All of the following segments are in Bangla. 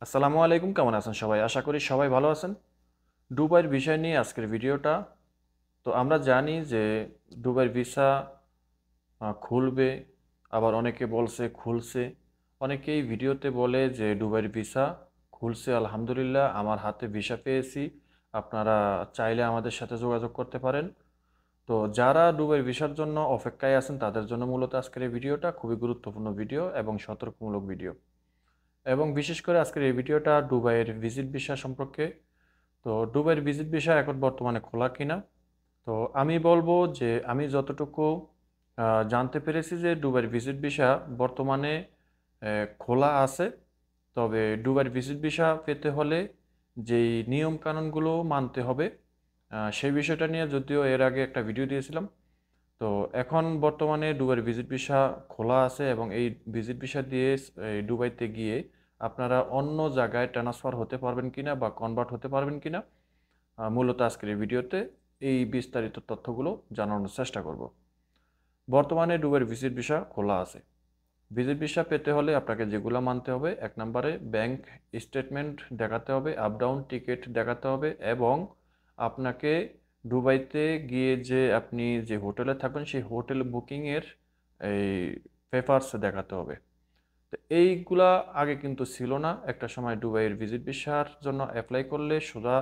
আসসালামু আলাইকুম, কেমন আছেন সবাই? আশা করি সবাই ভালো আছেন। দুবাইয়ের বিষয় নিয়ে আজকের ভিডিওটা। তো আমরা জানি যে দুবাইয়ের ভিসা খুলবে, আবার অনেকে বলছে খুলছে। অনেকেই ভিডিওতে বলে যে দুবাইয়ের ভিসা খুলছে, আলহামদুলিল্লাহ আমার হাতে ভিসা পেয়েছি। আপনারা চাইলে আমাদের সাথে যোগাযোগ করতে পারেন। তো যারা দুবাইয়ের ভিসার জন্য অপেক্ষায় আছেন তাদের জন্য মূলত আজকের এই ভিডিওটা খুবই গুরুত্বপূর্ণ ভিডিও এবং সতর্কমূলক ভিডিও। এবং বিশেষ করে আজকের এই ভিডিওটা দুবাইয়ের ভিজিট ভিসা সম্পর্কে। তো দুবাইয়ের ভিজিট ভিসা এখন বর্তমানে খোলা কিনা। তো আমি বলবো যে আমি যতটুকু জানতে পেরেছি যে দুবাইয়ের ভিজিট ভিসা বর্তমানে খোলা আছে। তবে দুবাইয়ের ভিজিট ভিসা পেতে হলে যেই নিয়ম কানুনগুলো মানতে হবে, সেই বিষয়টা নিয়ে যদিও এর আগে একটা ভিডিও দিয়েছিলাম। তো এখন বর্তমানে দুবাইয়ের ভিজিট ভিসা খোলা আছে এবং এই ভিজিট ভিসা দিয়ে এই দুবাইতে গিয়ে আপনারা অন্য জায়গায় ট্রান্সফার হতে পারবেন কিনা বা কনভার্ট হতে পারবেন কিনা, মূলত আজকের এই ভিডিওতে এই বিস্তারিত তথ্যগুলো জানানোর চেষ্টা করব। বর্তমানে দুবাইয়ের ভিজিট ভিসা খোলা আছে। ভিজিট ভিসা পেতে হলে আপনাকে যেগুলো মানতে হবে, এক নম্বরে ব্যাংক স্টেটমেন্ট দেখাতে হবে, আপ ডাউন টিকিট দেখাতে হবে এবং আপনাকে দুবাইতে গিয়ে যে আপনি যে হোটেলে থাকবেন সেই হোটেল বুকিংয়ের এই পেপারস দেখাতে হবে। তো এইগুলা আগে কিন্তু ছিল না। একটা সময় দুবাইয়ের ভিজিট ভিসার জন্য অ্যাপ্লাই করলে সোজা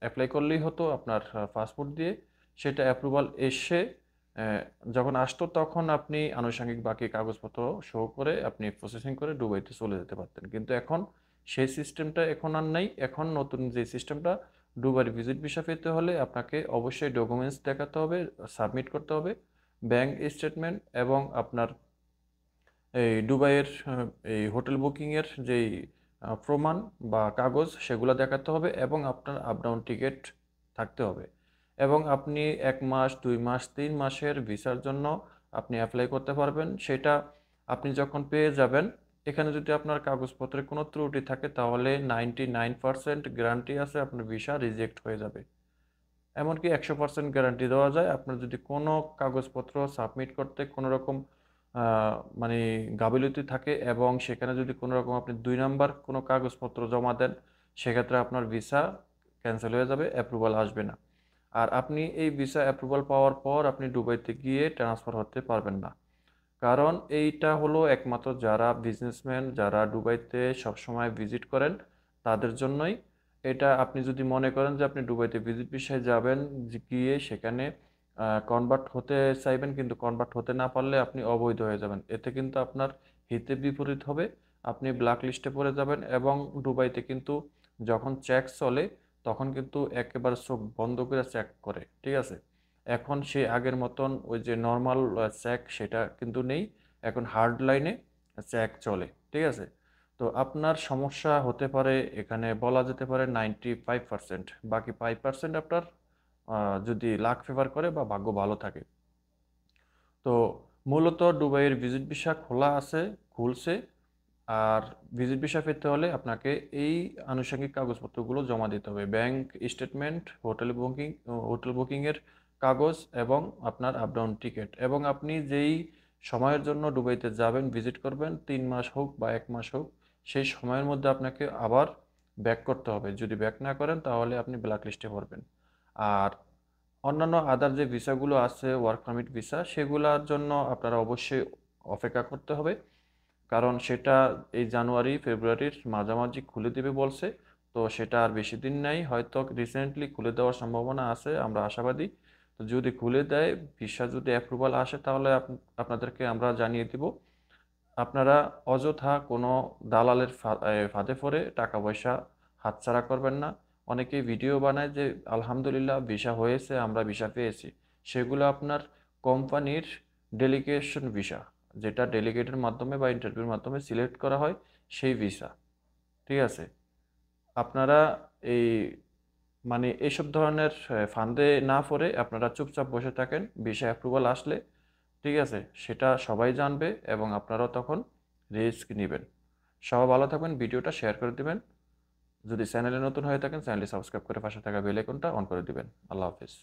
অ্যাপ্লাই করলেই হতো আপনার পাসপোর্ট দিয়ে। সেটা অ্যাপ্রুভাল এসে আহ, যখন আসতো তখন আপনি আনুষঙ্গিক বাকি কাগজপত্র শো করে আপনি প্রসেসিং করে দুবাইতে চলে যেতে পারতেন। কিন্তু এখন সেই সিস্টেমটা এখন আর নেই। এখন নতুন যে সিস্টেমটা, দুবাইয়ের ভিজিট ভিসা পেতে হলে আপনাকে অবশ্যই ডকুমেন্টস দেখাতে হবে, সাবমিট করতে হবে, ব্যাংক স্টেটমেন্ট এবং আপনার এই দুবাইয়ের এই হোটেল বুকিংয়ের যেই প্রমাণ বা কাগজ সেগুলো দেখাতে হবে এবং আপনার আপ ডাউন টিকিট থাকতে হবে। এবং আপনি 1 মাস 2 মাস 3 মাসের ভিসার জন্য আপনি অ্যাপ্লাই করতে পারবেন। সেটা আপনি যখন পেয়ে যাবেন, এখানে যদি আপনার কাগজপত্রে কোনো ত্রুটি থাকে তাহলে 99% গ্যারান্টি আছে আপনার ভিসা রিজেক্ট হয়ে যাবে। এমনকি 100% গ্যারান্টি দেওয়া যায় আপনার যদি কোনো কাগজপত্র সাবমিট করতে কোনো রকম মানে গাফিলতি থাকে এবং সেখানে যদি কোনো রকম আপনি 2 নাম্বার কোনো কাগজপত্র জমা দেন, সেক্ষেত্রে আপনার ভিসা ক্যান্সেল হয়ে যাবে, অ্যাপ্রুভাল আসবে না। আর আপনি এই ভিসা অ্যাপ্রুভাল পাওয়ার পর আপনি দুবাইতে গিয়ে ট্রান্সফার হতে পারবেন না। কারণ এইটা হলো একমাত্র যারা বিজনেসম্যান, যারা দুবাইতে সবসময় ভিজিট করেন তাদের জন্যই এটা। আপনি যদি মনে করেন যে আপনি দুবাইতে ভিজিট ভিসায় যাবেন, গিয়ে সেখানে কনভার্ট হতে চাইবেন কিন্তু কনভার্ট হতে না পারলে আপনি অবৈধ হয়ে যাবেন, এতে কিন্তু আপনার হিতে বিপরীত হবে। আপনি ব্ল্যাক লিস্টে পড়ে যাবেন এবং দুবাইতে কিন্তু যখন চেক চলে তখন কিন্তু একেবারে চোখ বন্ধ করে চেক করে, ঠিক আছে? এখন সে আগের মতন ওই যে নর্মাল চেক সেটা কিন্তু নেই। এখন হার্ড লাইনে চেক চলে, ঠিক আছে? তো আপনার সমস্যা হতে পারে, এখানে বলা যেতে পারে 95%। বাকি 5% আপনার যদি লাক ফেভার করে বা ভাগ্য ভালো থাকে। তো মূলত দুবাইয়ের ভিজিট ভিসা খোলা আছে, খুলছে। আর ভিজিট ভিসা পেতে হলে আপনাকে এই আনুষঙ্গিক কাগজপত্রগুলো জমা দিতে হবে: ব্যাংক স্টেটমেন্ট, হোটেল বুকিংয়ের কাগজ এবং আপনার আপ ডাউন টিকিট। এবং আপনি যেই সময়ের জন্য দুবাইতে যাবেন, ভিজিট করবেন, 3 মাস হোক বা 1 মাস হোক, সেই সময়ের মধ্যে আপনাকে আবার ব্যাক করতে হবে। যদি ব্যাক না করেন তাহলে আপনি ব্ল্যাক লিস্টে পড়বেন। আর অন্যান্য আদার যে ভিসাগুলো আছে, ওয়ার্ক পারমিট ভিসা, সেগুলোর জন্য আপনারা অবশ্যই অপেক্ষা করতে হবে। কারণ সেটা এই জানুয়ারি ফেব্রুয়ারির মাঝামাঝি খুলে দেবে বলছে। তো সেটা আর বেশি দিন নাই, হয়তো রিসেন্টলি খুলে দেওয়ার সম্ভাবনা আছে, আমরা আশাবাদী। তো যদি খুলে দেয়, ভিসা যদি অ্যাপ্রুভাল আসে তাহলে আপনাদেরকে আমরা জানিয়ে দিব। আপনারা অযথা কোনো দালালের ফাঁদে পড়ে টাকা পয়সা হাতছাড়া করবেন না। অনেকেই ভিডিও বানায় যে আলহামদুলিল্লাহ ভিসা হয়েছে, আমরা ভিসা পেয়েছি। সেগুলো আপনার কোম্পানির ডেলিগেশন ভিসা, যেটা ডেলিগেটের মাধ্যমে বা ইন্টারভিউর মাধ্যমে সিলেক্ট করা হয়, সেই ভিসা, ঠিক আছে? আপনারা এই মানে এইসব ধরনের ফান্দে না পড়ে আপনারা চুপচাপ বসে থাকেন। ভিসা অ্যাপ্রুভাল আসলে, ঠিক আছে, সেটা সবাই জানবে এবং আপনারাও তখন রিস্ক নেবেন। সবাই ভালো থাকবেন, ভিডিওটা শেয়ার করে দিবেন। যদি চ্যানেলে নতুন হয়ে থাকেন চ্যানেলটি সাবস্ক্রাইব করে পাশে থাকা বেল আইকনটা অন করে দিবেন। আল্লাহ হাফিজ।